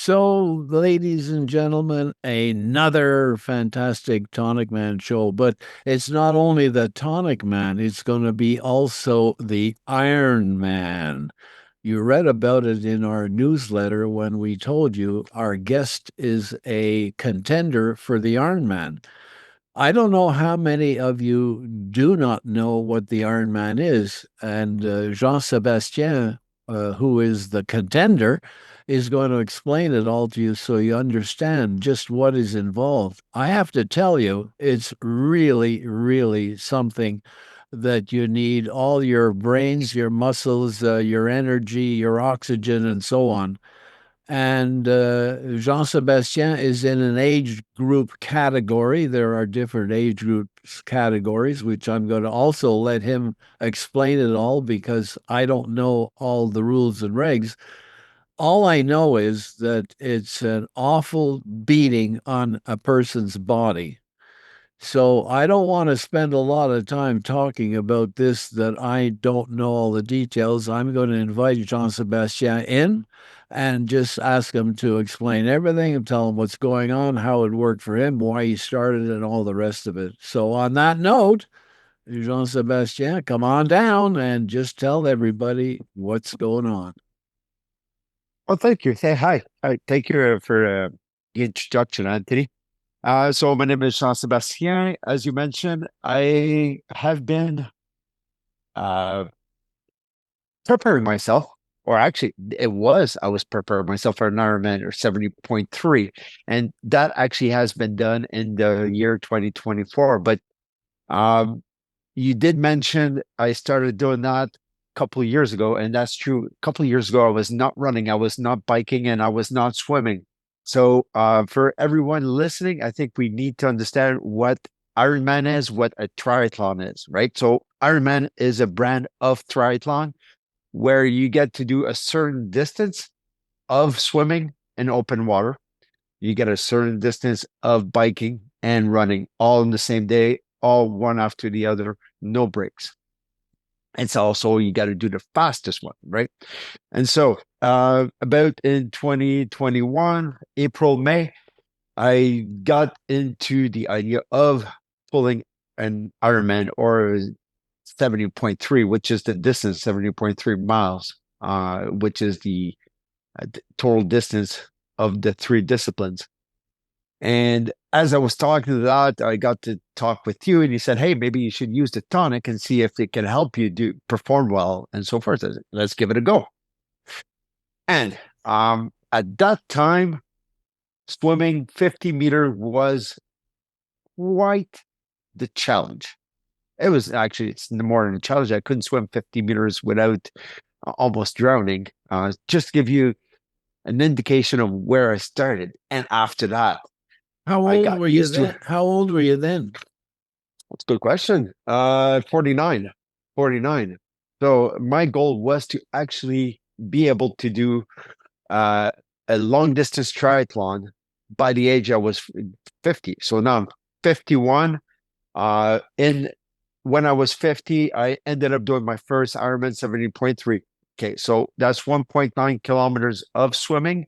So, ladies and gentlemen, another fantastic Tonic Man show. But it's not only the Tonic Man, it's going to be also the Iron Man. You read about it in our newsletter when we told you our guest is a contender for the Ironman. I don't know how many of you do not know what the Ironman is, and Jean-Sebastien, who is the contender, is going to explain it all to you so you understand just what is involved. I have to tell you, it's really, really something that you need all your brains, your muscles, your energy, your oxygen, and so on. And Jean-Sebastien is in an age group category. There are different age groups categories, which I'm going to also let him explain it all because I don't know all the rules and regs. All I know is that it's an awful beating on a person's body. So I don't want to spend a lot of time talking about this that I don't know all the details. I'm going to invite Jean-Sebastien in and just ask him to explain everything and tell him what's going on, how it worked for him, why he started, and all the rest of it. So on that note, Jean-Sebastien, come on down and just tell everybody what's going on. Well, thank you. Say hi. Thank you for the introduction, Anthony. So my name is Jean-Sebastien. As you mentioned, I have been uh, preparing myself, or actually, I was preparing myself for an Ironman or 70.3, and that actually has been done in the year 2024. But um, you did mention I started doing that a couple of years ago, and that's true. A couple of years ago, I was not running, I was not biking, and I was not swimming. So, for everyone listening, I think we need to understand what Ironman is, what a triathlon is, right? So, Ironman is a brand of triathlon where you get to do a certain distance of swimming in open water. You get a certain distance of biking and running all in the same day, all one after the other, no breaks. It's also you got to do the fastest one, right? And so, about in 2021, April, May, I got into the idea of pulling an Ironman or 70.3, which is the distance, 70.3 miles, which is the total distance of the three disciplines. And as I was talking to that, I got to talk with you, and you said, "Hey, maybe you should use the tonic and see if it can help you do perform well and so forth." I said, let's give it a go. And at that time, swimming 50-meter was quite the challenge. It was actually it's more than a challenge. I couldn't swim 50 meters without almost drowning. Just to give you an indication of where I started. And after that, How I old got were you used to then? How old were you then? That's a good question. 49. 49. So my goal was to actually be able to do uh, a long distance triathlon by the age I was 50. So now I'm 51. In when I was 50, I ended up doing my first Ironman 70.3. Okay, so that's 1.9 kilometers of swimming,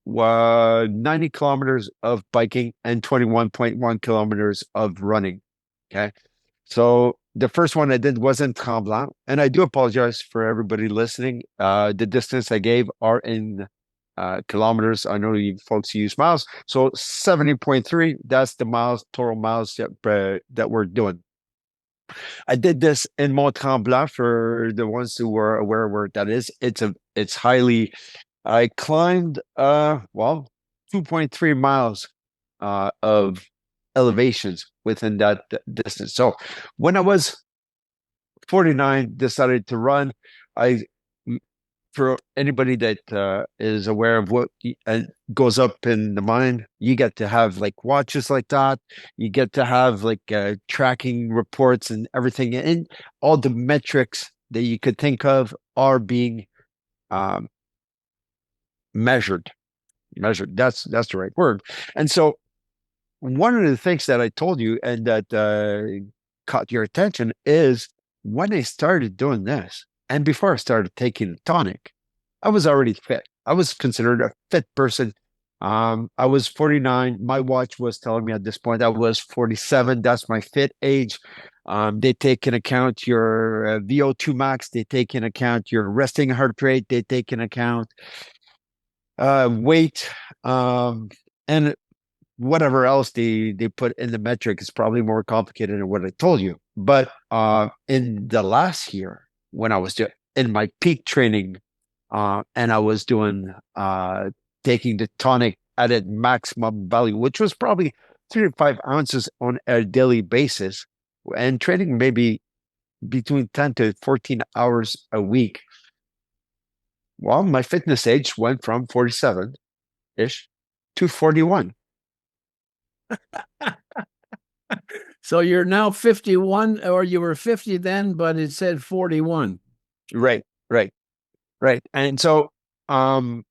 90 kilometers of biking, and 21.1 kilometers of running. Okay. So the first one I did was in Tremblant, and I do apologize for everybody listening. The distance I gave are in kilometers. I know you folks use miles. So 70.3, that's the miles, total miles that we're doing. I did this in Mont Tremblant for the ones who were aware where that is. It's highly I climbed 2.3 miles of elevations within that distance. So when I was 49, decided to run. I For anybody that is aware of what goes up in the mind, you get to have like watches like that. You get to have like tracking reports and everything, and all the metrics that you could think of are being um, measured. Measured. That's the right word. And so one of the things that I told you and that caught your attention is when I started doing this, and before I started taking the tonic, I was already fit. I was considered a fit person. I was 49. My watch was telling me at this point I was 47. That's my fit age. They take in account your VO2 max. They take in account your resting heart rate. They take in account weight, and whatever else they put in the metric is probably more complicated than what I told you. But in the last year, when I was in my peak training, and I was doing taking the tonic at its maximum value, which was probably 3 to 5 ounces on a daily basis, and training maybe between 10 to 14 hours a week. Well, my fitness age went from 47-ish to 41. So you're now 51, or you were 50 then, but it said 41. Right, right, right. And so, um,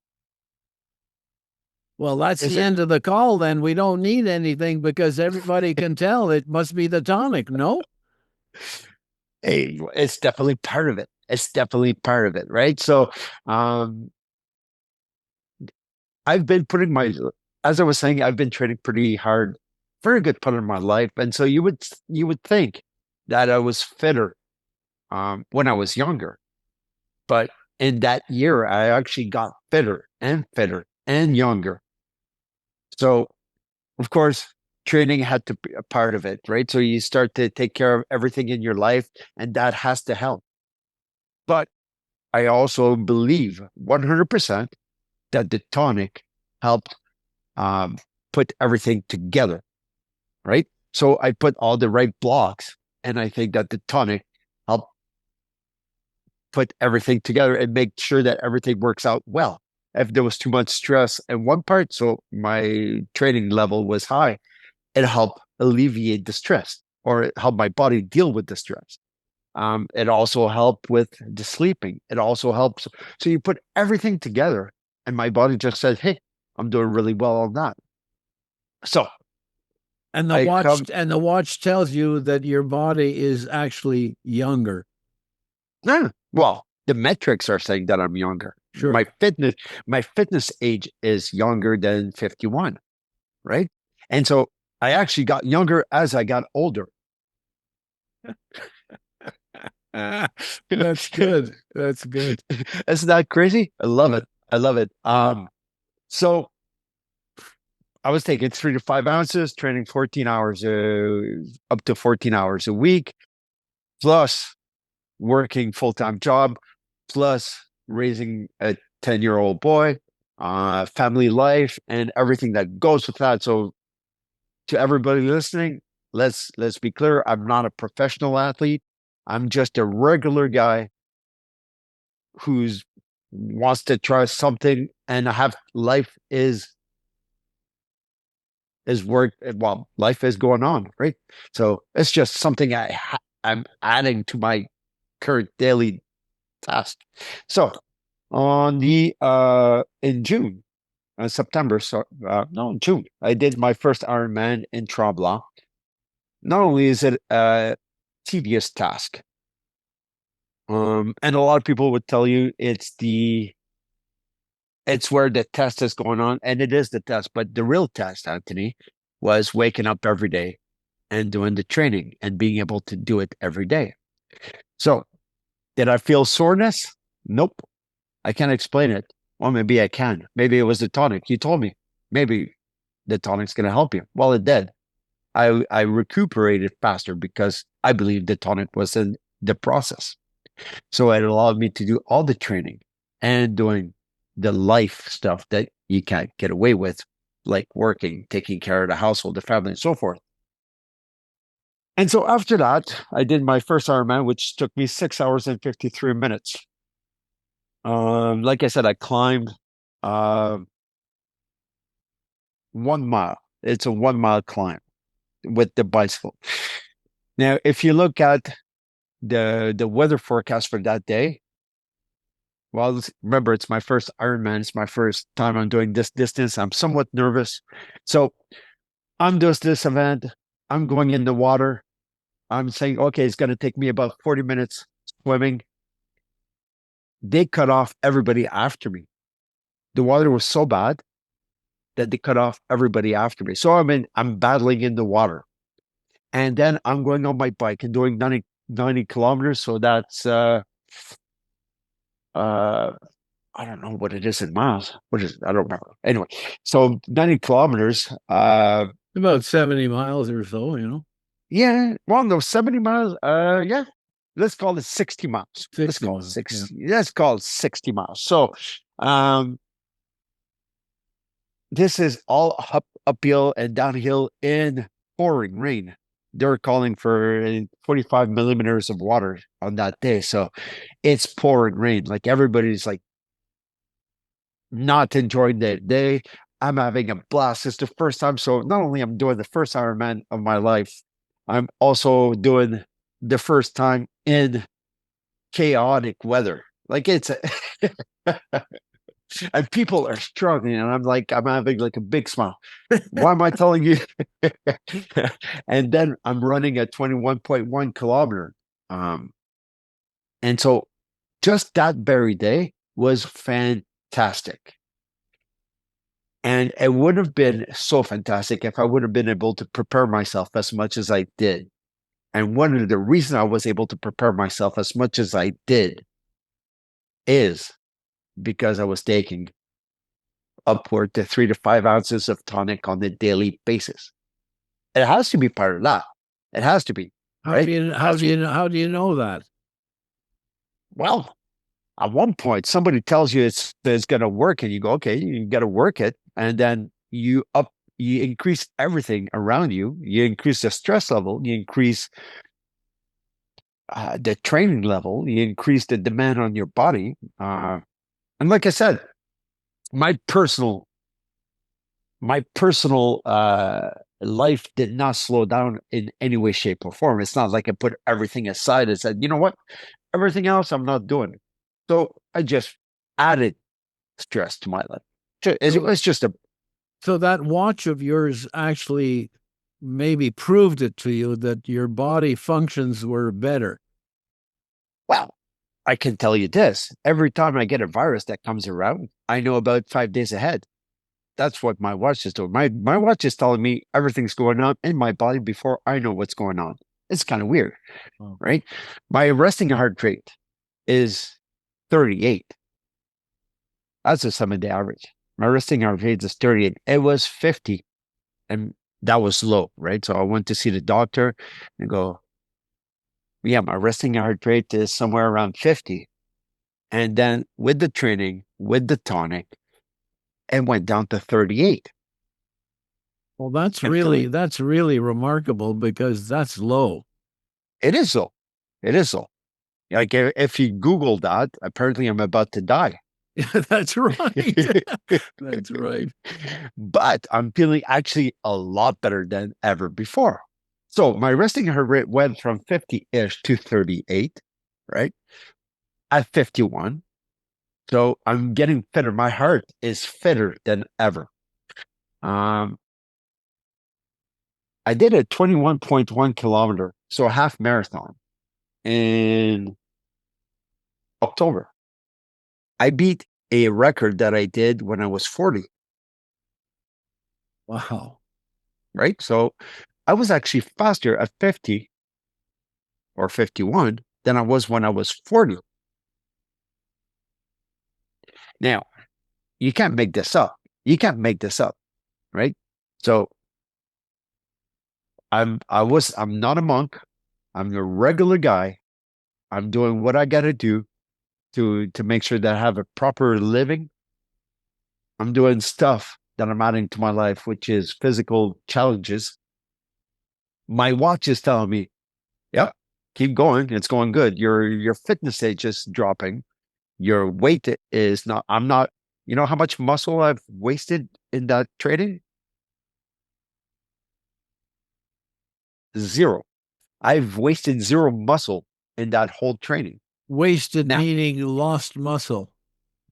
Well, that's is the it? end of the call then. We don't need anything because everybody can tell it must be the tonic, no? Hey, it's definitely part of it. It's definitely part of it, right? So, um, I've been putting as I was saying, I've been training pretty hard for a good part of my life, and so you would think that I was fitter when I was younger, but in that year, I actually got fitter and younger. So, of course, training had to be a part of it, right? So you start to take care of everything in your life, and that has to help. But I also believe 100% that the tonic helped um, put everything together, right? So I put all the right blocks, and I think that the tonic helped put everything together and make sure that everything works out well. If there was too much stress in one part, so my training level was high, it helped alleviate the stress, or it helped my body deal with the stress. It also helped with the sleeping. It also helps. So you put everything together, and my body just said, "Hey, I'm doing really well on that." So And I come, the watch tells you that your body is actually younger. well, the metrics are saying that I'm younger. Sure. My fitness age is younger than 51, right? And so I actually got younger as I got older. That's good. That's good. Isn't that crazy? I love it. I love it. So I was taking 3 to 5 ounces, training 14 hours, up to 14 hours a week, plus working full-time job, plus raising a 10-year-old boy, family life, and everything that goes with that. So to everybody listening, let's be clear. I'm not a professional athlete. I'm just a regular guy who's wants to try something, and have life is work. Well, life is going on, right? So it's just something I'm adding to my current daily task. So on the in June, September, so no, in June, I did my first Ironman in Tremblant. Not only is it a tedious task, and a lot of people would tell you it's where the test is going on, and it is the test. But the real test, Anthony, was waking up every day and doing the training and being able to do it every day. So, did I feel soreness? Nope. I can't explain it. Well, maybe I can. Maybe it was the tonic. You told me maybe the tonic's going to help you. Well, it did. I recuperated faster because I believe the tonic was in the process. So it allowed me to do all the training and doing the life stuff that you can't get away with, like working, taking care of the household, the family, and so forth. And so after that, I did my first Ironman, which took me 6 hours and 53 minutes. Like I said, I climbed uh, 1 mile. It's a 1 mile climb with the bicycle. Now, if you look at the weather forecast for that day, well, remember, it's my first Ironman. It's my first time I'm doing this distance. I'm somewhat nervous. So I'm doing this event. I'm going in the water. I'm saying, okay, it's going to take me about 40 minutes swimming. They cut off everybody after me. the water was so bad that they cut off everybody after me. So I'm battling in the water. And then I'm going on my bike and doing 90 kilometers. So that's uh I don't know what it is in miles. What is it? I don't remember. Anyway, so 90 kilometers. About 70 miles or so, you know, Yeah, well, no, 70 miles. Yeah, let's call it 60 miles. Let's 60 call it miles. Yeah. 60. Let's call it 60 miles. So, um, this is all uphill and downhill in pouring rain. They're calling for 45 millimeters of water on that day. So it's pouring rain. Like everybody's like not enjoying the day. I'm having a blast. It's the first time. So not only I'm doing the first Ironman of my life, I'm also doing the first time in chaotic weather. Like it's and people are struggling, and I'm having like a big smile. Why am I telling you? And then I'm running a 21.1 kilometer. Um, and so just that very day was fantastic. And it would have been so fantastic if I would have been able to prepare myself as much as I did. And one of the reasons I was able to prepare myself as much as I did is because I was taking upward to 3 to 5 ounces of tonic on a daily basis. It has to be part of that. It has to be, right? How do you know that? Well, at one point, somebody tells you it's going to work, and you go, okay, you got to work it, and then you increase everything around you. You increase the stress level. You increase the training level. You increase the demand on your body. And like I said, my personal life did not slow down in any way, shape, or form. It's not like I put everything aside and said, you know what, everything else I'm not doing. So I just added stress to my life. It So, was just a so that watch of yours actually maybe proved it to you that your body functions were better. well, I can tell you this. Every time I get a virus that comes around, I know about 5 days ahead. That's what my watch is doing. My watch is telling me everything's going on in my body before I know what's going on. It's kind of weird, Oh. right? My resting heart rate is 38. That's a 7 day average. My resting heart rate is 38. It was 50, and that was low, right? So I went to see the doctor and go, yeah, my resting heart rate is somewhere around 50. And then with the training, with the tonic, it went down to 38. Well, And that's really remarkable because that's low. it is so. It is so. Like if you Google that, apparently I'm about to die. Yeah, that's right. That's right. But I'm feeling actually a lot better than ever before. So my resting heart rate went from 50-ish to 38, right? At 51. So I'm getting fitter. My heart is fitter than ever. Um, I did a 21.1 kilometer, so a half marathon in October. I beat a record that I did when I was 40, Wow. right? So I was actually faster at 50 or 51 than I was when I was 40. Now, you can't make this up. You can't make this up, right? So I'm not a monk. I'm a regular guy. I'm doing what I gotta do to make sure that I have a proper living. I'm doing stuff that I'm adding to my life, which is physical challenges. My watch is telling me, yeah, keep going. It's going good. Your fitness stage is dropping. Your weight is not, I'm not, you know how much muscle I've wasted in that training? Zero. I've wasted zero muscle in that whole training. Wasted Now, meaning lost muscle.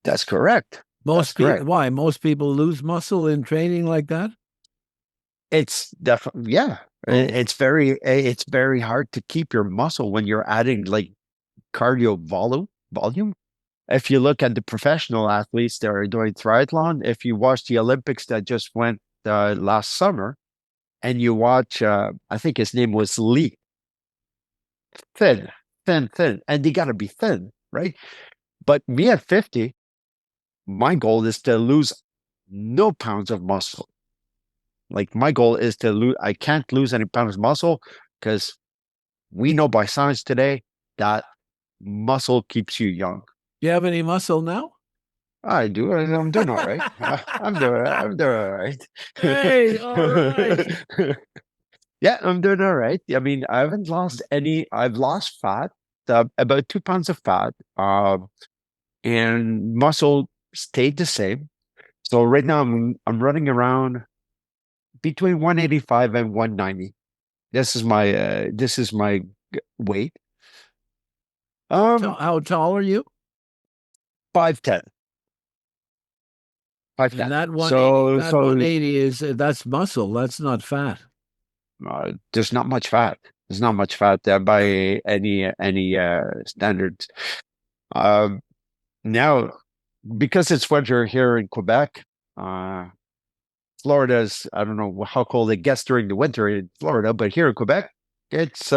that's correct. That's Most people, correct. why? Most people lose muscle in training like that? It's definitely, yeah. Oh, It's very hard to keep your muscle when you're adding like cardio volume. if you look at the professional athletes that are doing triathlon, if you watch the Olympics that just went last summer, and you watch, I think his name was Lee, thin, thin, and they got to be thin, right? But me at 50, my goal is to lose no pounds of muscle. Like my goal is to lose, I can't lose any pounds of muscle because we know by science today that muscle keeps you young. Do you have any muscle now? I do. I'm doing all right. I'm doing all right. Hey, all right. Yeah, I'm doing all right. I mean, I haven't lost any. I've lost fat, about 2 pounds of fat, and muscle stayed the same. So right now I'm running around between 185 and 190. This is my weight. So Um, how tall are you? 5'10", And 5'10". that 180, So that so 180 is that's muscle. That's not fat. there's not much fat. There's not much fat there by any standards. Um, Now, because it's winter here in Quebec, uh, Florida's, I don't know how cold it gets during the winter in Florida, but here in Quebec, it's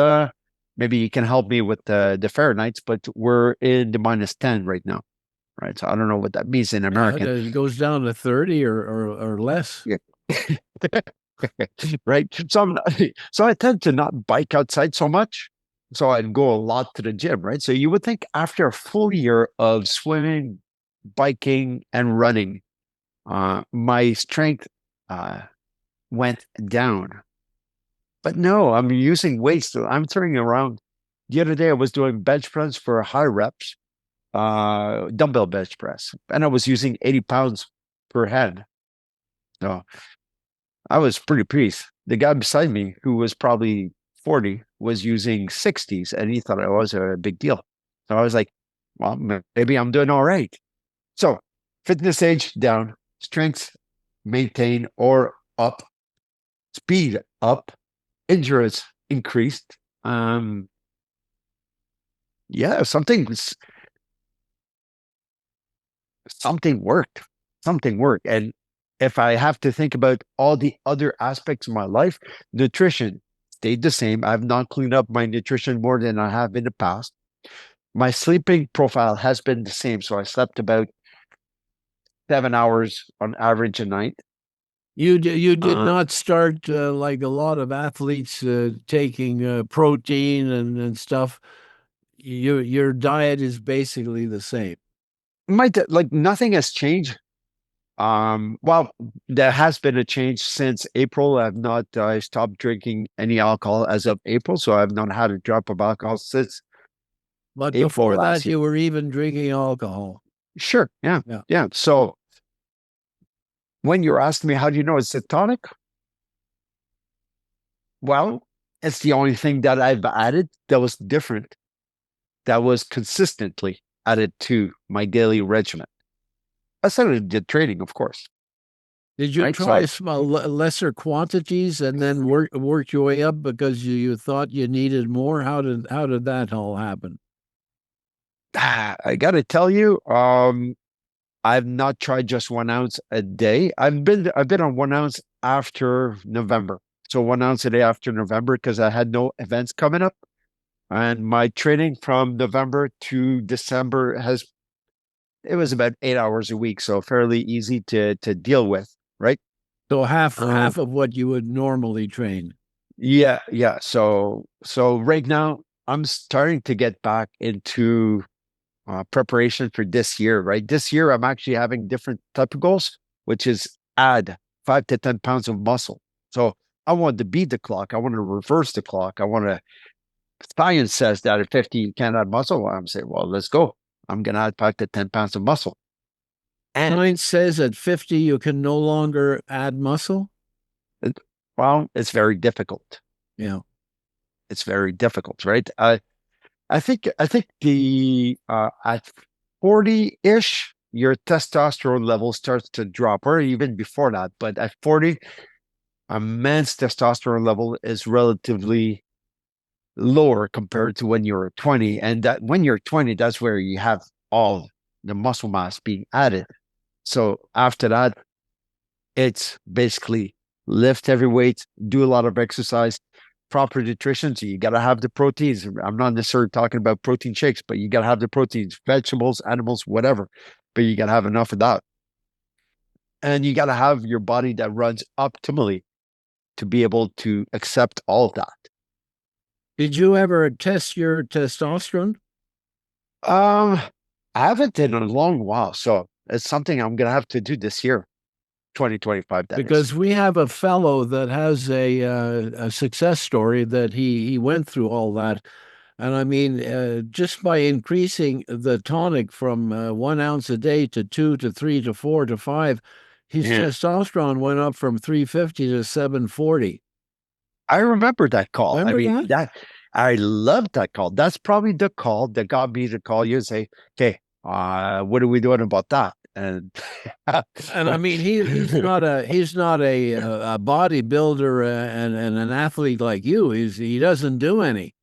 maybe you can help me with the Fahrenheit, but we're in the -10 right now, right? So I don't know what that means in American. It goes down to 30 or less. Yeah. Right. So so I tend to not bike outside so much. So I'd go a lot to the gym, right? So you would think after a full year of swimming, biking, and running, my strength uh, went down. But no, I'm using weights. I'm throwing around. The other day, I was doing bench press for high reps, dumbbell bench press, and I was using 80 pounds per head. So I was pretty pleased. The guy beside me, who was probably 40, was using 60s, and he thought it was a big deal. So I was like, well, maybe I'm doing all right. So fitness age down, strength maintain or up, speed up, endurance increased. Yeah, something worked. Something worked. And if I have to think about all the other aspects of my life, nutrition stayed the same. I've not cleaned up my nutrition more than I have in the past. My sleeping profile has been the same. So I slept about 7 hours on average a night. You did Uh, not start like a lot of athletes taking protein and stuff. Your diet is basically the same. like nothing has changed. Well, there has been a change since April. I stopped drinking any alcohol as of April, so I've not had a drop of alcohol since But April before last that, year. you were even drinking alcohol. Sure, yeah, Yeah. yeah. So when you're asking me how do you know it's a tonic? Well, it's the only thing that I've added that was different, that was consistently added to my daily regimen. Aside of the training, of course, Did you right? So try small, lesser quantities and then work your way up because you thought you needed more? How did that all happen? I got to tell you, I've not tried just 1 ounce a day. I've been on 1 ounce after November. So 1 ounce a day after November because I had no events coming up. And my training from November to December it was about 8 hours a week. So fairly easy to deal with, right? So half Um, half of what you would normally train. yeah, yeah. So right now I'm starting to get back into preparation for this year, right? This year, I'm actually having different type of goals, which is add 5 to 10 pounds of muscle. So I want to beat the clock. I want to reverse the clock. I want to, science says that at 50, you can't add muscle. Well, I'm saying, well, let's go. I'm going to add 5 to 10 pounds of muscle. And, Science says at 50 you can no longer add muscle. it, well, it's very difficult. Yeah. It's very difficult, right? I think the at 40-ish, your testosterone level starts to drop, or even before that. But at 40, a man's testosterone level is relatively lower compared to when you're 20. And that when you're 20, that's where you have all the muscle mass being added. So after that, it's basically lift heavy weights, do a lot of exercise, proper nutrition. So you got to have the proteins. I'm not necessarily talking about protein shakes, but you got to have the proteins, vegetables, animals, whatever. But you got to have enough of that. And you got to have your body that runs optimally to be able to accept all of that. Did you ever test your testosterone? Um, I haven't in a long while, so it's something I'm gonna have to do this year, 2025, that is. Because we have a fellow that has a success story that he went through all that. And I mean, just by increasing the tonic from 1 ounce a day to 2 to 3 to 4 to 5, his Yeah. testosterone went up from 350 to 740. I remember that call. I Remember mean, that? that I loved that call. That's probably the call that got me to call you and say, okay, what are we doing about that? And And I mean, he's not a bodybuilder and an athlete like you. He doesn't do any,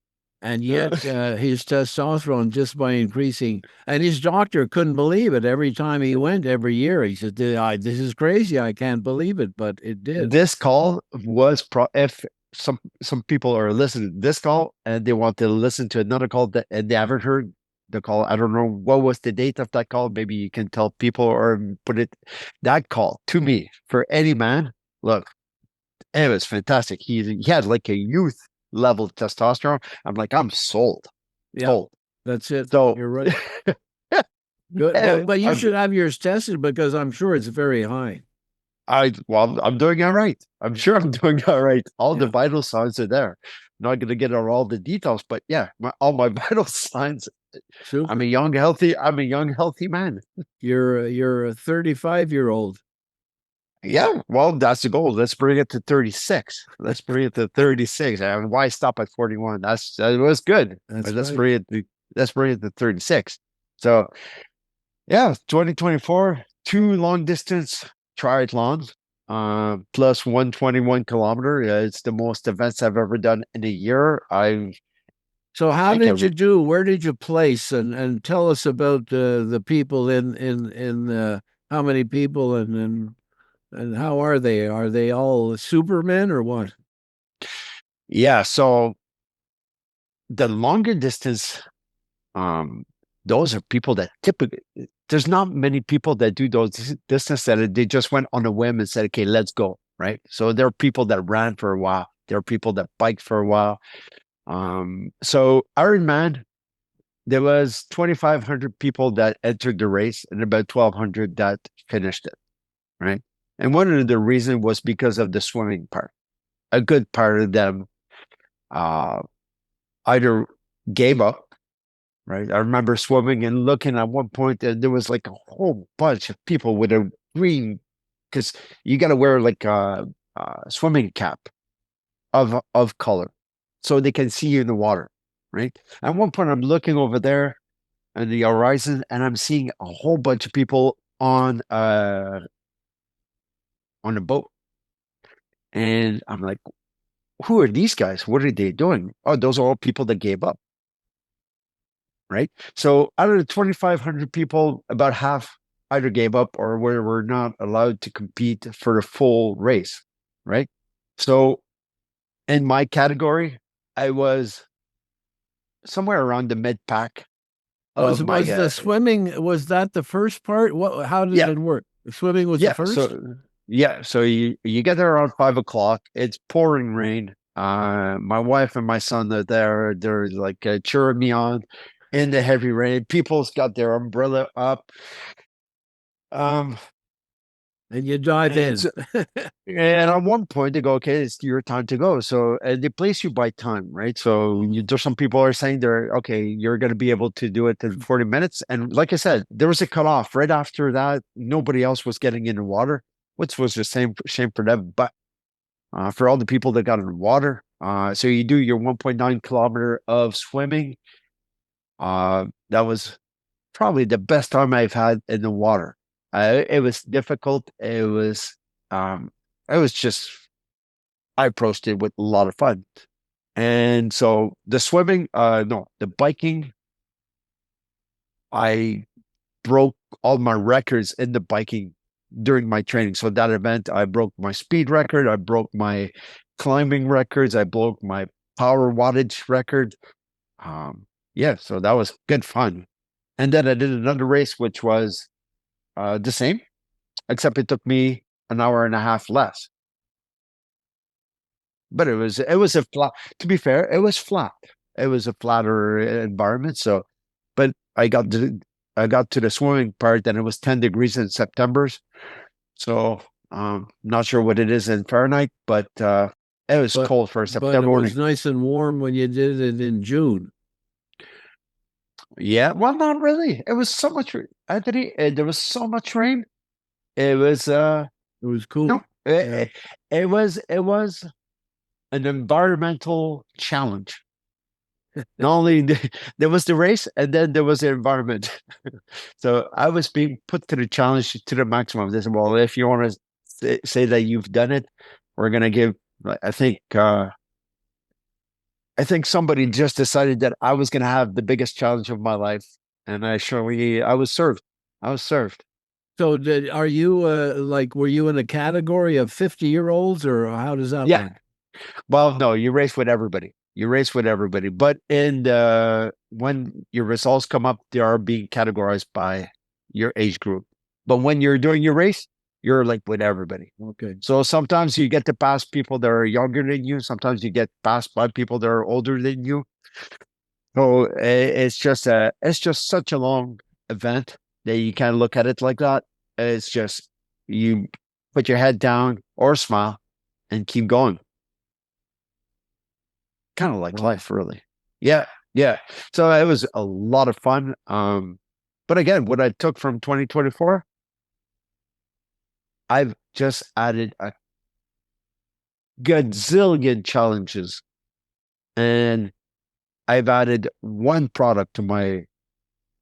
and yet his testosterone just by increasing, and his doctor couldn't believe it every time he went every year. He said, "This is crazy. I can't believe it," but it did. this call was if some people are listening to this call and they want to listen to another call that and they haven't heard the call. I don't know what was the date of that call. Maybe you can tell people or put it that call to me for any man. Look, it was fantastic. He had like a youth level testosterone. I'm like, I'm sold. Yeah, Sold. that's it. So You're right. Good. But you should have yours tested because I'm sure it's very high. well, I'm doing all right. I'm sure I'm doing all right. All the Yeah, vital signs are there. Not going to get on all the details, but yeah, all my vital signs. super. I'm a young, healthy man. You're a 35-year-old. Yeah, well, that's the goal. Let's bring it to 36. Let's bring it to 36. And why stop at 41? That was good. But That's right. let's bring it to 36. So yeah, 2024, two long distance triathlons, plus 121 kilometer. It's the most events I've ever done in a year. So how I did can, you do? Where did you place? And tell us about the people in how many people and how are they? Are they all supermen or what? yeah. So the longer distance, um, those are people that typically, there's not many people that do those distance that they just went on a whim and said, okay, let's go. Right. So there are people that ran for a while. There are people that biked for a while. So Ironman, there was 2,500 people that entered the race and about 1,200 that finished it, right? And one of the reasons was because of the swimming part. A good part of them uh, either gave up, right? I remember swimming and looking at one point, and there was like a whole bunch of people with a green, because you got to wear like a swimming cap of color so they can see you in the water, right? At one point, I'm looking over there on the horizon, and I'm seeing a whole bunch of people on a boat, and I'm like, who are these guys? What are they doing? Oh, those are all people that gave up, right? So out of the 2,500 people, about half either gave up or were not allowed to compete for the full race, right? So in my category, I was somewhere around the mid pack of my Was the swimming, was that the first part? How did yeah. it work? Swimming was the Yeah, first? so you get there around 5 o'clock. It's pouring rain. My wife and my son are there. They're like cheering me on in the heavy rain. People's got their umbrella up. Um, And you dive and in. so, and at one point they go, okay, it's your time to go. So they place you by time, right? So there's some people are saying they're okay, you're going to be able to do it in 40 minutes. And like I said, there was a cutoff right after that. Nobody else was getting in the water, which was the same shame for them. But for all the people that got in the water, so you do your 1.9 kilometer of swimming. That was probably the best time I've had in the water. It was difficult. Um, it was just I approached it with a lot of fun. And so the swimming, no, the biking, I broke all my records in the biking during my training. So that event, I broke my speed record, I broke my climbing records, I broke my power wattage record. Yeah, so that was good fun. And then I did another race, which was the same, except it took me an hour and a half less. But it was a flat. To be fair, it was flat. It was a flatter environment. So, but I got to the swimming part, and it was 10 degrees in September. So, not sure what it is in Fahrenheit, but it was But cold for a but September it was morning. nice and warm when you did it in June. Yeah, well, not really. It was so much, Anthony. There was so much rain. It was It was cool. no, it, Yeah. it it was an environmental challenge. Not only there was the race, and then there was the environment. So I was being put to the challenge to the maximum. They said, well, if you want to say that you've done it, we're gonna give. I think somebody just decided that I was gonna have the biggest challenge of my life, and I was served. I was served. So are you like were you in a category of 50-year-olds or how does that Yeah. work? Well, no, you race with everybody. You race with everybody. But when your results come up, they are being categorized by your age group. But when you're doing your race, you're like with everybody. Okay. So sometimes you get to pass people that are younger than you. Sometimes you get passed by people that are older than you. So it's just such a long event that you can't look at it like that. It's just you put your head down or smile and keep going. Kind of like Wow. life, really. Yeah, yeah. So it was a lot of fun. But again, what I took from 2024, I've just added a gazillion challenges, and I've added one product to my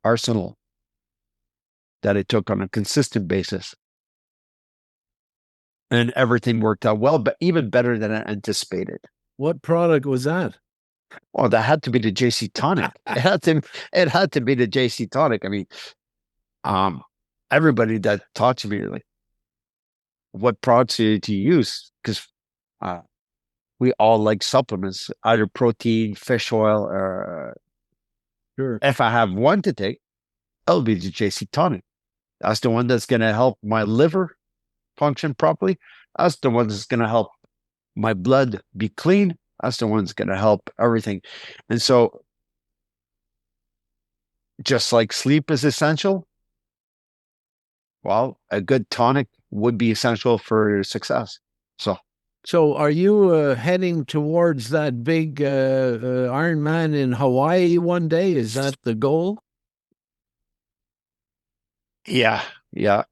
arsenal that I took on a consistent basis, and everything worked out well, but even better than I anticipated. What product was that? Oh, that had to be the JC Tonic. It had to be the JC Tonic. I mean, um, everybody that talked to me like, what products to use because uh, we all like supplements, either protein, fish oil, or Sure. if I have one to take, it'll be the JC tonic. That's the one that's going to help my liver function properly. That's the one that's going to help my blood be clean. That's the one that's going to help everything. And so, just like sleep is essential, well, a good tonic would be essential for success. So, So are you heading towards that big Ironman in Hawaii one day? Is that the goal? yeah, yeah.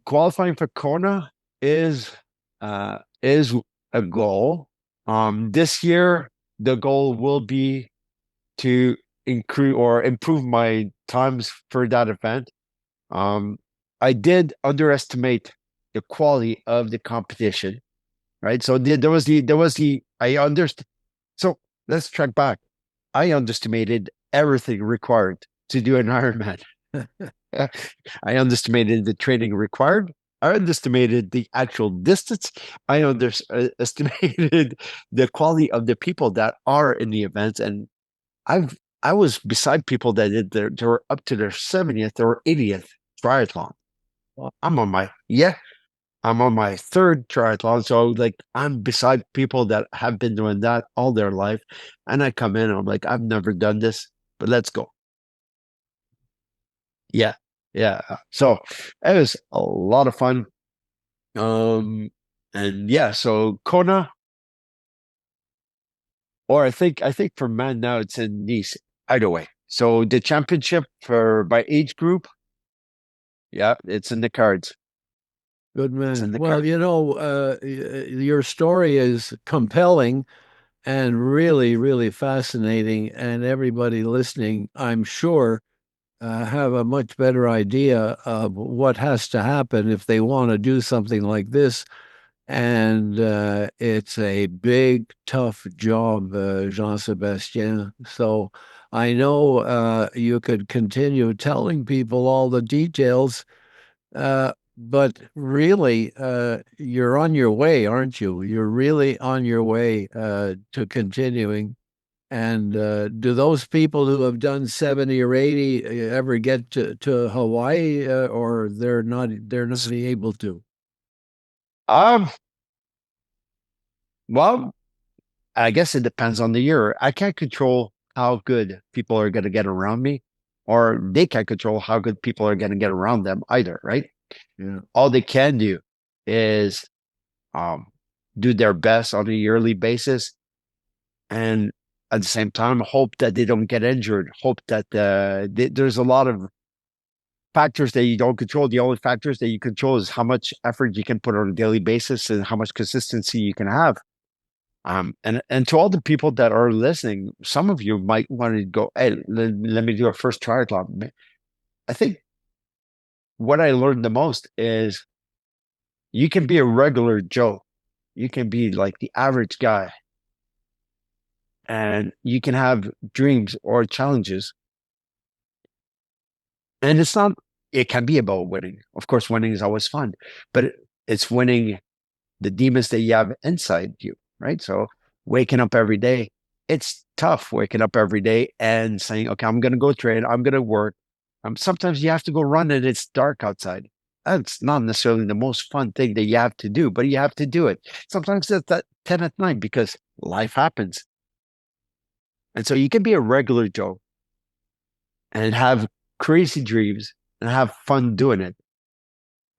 Qualifying for Kona is is a goal. This year the goal will be to increase or improve my times for that event. Um, I did underestimate the quality of the competition, right? So there was the I understand. So let's track back. I underestimated everything required to do an Ironman. I underestimated the training required. I underestimated the actual distance. I underestimated the quality of the people that are in the events. And I was beside people that they were up to their 70th or 80th triathlon. Wow. I'm on my third triathlon. So like I'm beside people that have been doing that all their life. And I come in and I'm like, I've never done this, but let's go. Yeah. Yeah. So it was a lot of fun. Um, and yeah, so Kona, or I think for men now it's in Nice. Either way. So the championship for by age group, yeah, it's in the cards. Good It's in man. the Well, cards. your story is compelling and really, really fascinating. And everybody listening, I'm sure, have a much better idea of what has to happen if they want to do something like this. And it's a big, tough job, Jean-Sebastien. So I know you could continue telling people all the details, but really, you're on your way, aren't you? You're really on your way to continuing. And do those people who have done 70 or 80 ever get to Hawaii, or they're not able to? Um, well, I guess it depends on the year. I can't control how good people are going to get around me, or they can't control how good people are going to get around them either, right? Yeah. All they can do is um, do their best on a yearly basis, and at the same time, hope that they don't get injured. Hope that there's a lot of factors that you don't control. The only factors that you control is how much effort you can put on a daily basis and how much consistency you can have. And to all the people that are listening, some of you might want to go, hey, let me do a first triathlon. I think what I learned the most is you can be a regular Joe. You can be like the average guy, and you can have dreams or challenges. And it can be about winning. Of course, winning is always fun, but it's winning the demons that you have inside you, right? So waking up every day, it's tough waking up every day and saying, okay, I'm going to go train, I'm going to work. Sometimes you have to go run and it's dark outside. That's not necessarily the most fun thing that you have to do, but you have to do it. Sometimes it's at 10 at night because life happens. And so you can be a regular Joe and have crazy dreams and have fun doing it.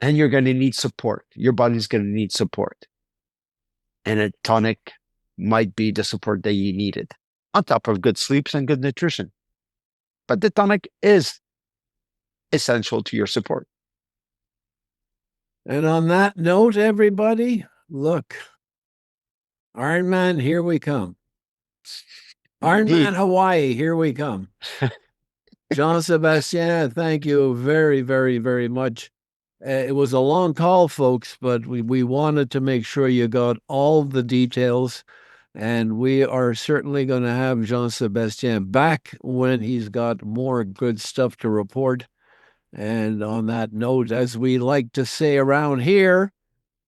And you're going to need support. Your body's going to need support. And a tonic might be the support that you needed, on top of good sleeps and good nutrition. But the tonic is essential to your support. And on that note, everybody, look, Ironman, here we come. Ironman Indeed. Hawaii, here we come. Jean-Sebastien, thank you very, very, very much. It was a long call, folks, but we wanted to make sure you got all the details. And we are certainly going to have Jean-Sebastien back when he's got more good stuff to report. And on that note, as we like to say around here,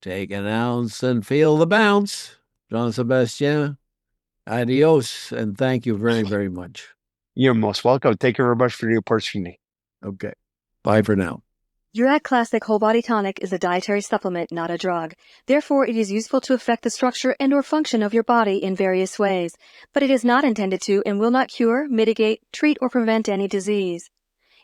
take an ounce and feel the bounce. Jean-Sebastien, adios, and thank you very, very much. You're most welcome. Thank you very much for the opportunity. Okay. Bye for now. Uric Classic Whole Body Tonic is a dietary supplement, not a drug. Therefore, it is useful to affect the structure and/or function of your body in various ways, but it is not intended to and will not cure, mitigate, treat, or prevent any disease.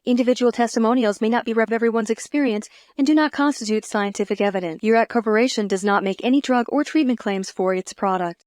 Individual testimonials may not be rep everyone's experience and do not constitute scientific evidence. Uric Corporation does not make any drug or treatment claims for its product.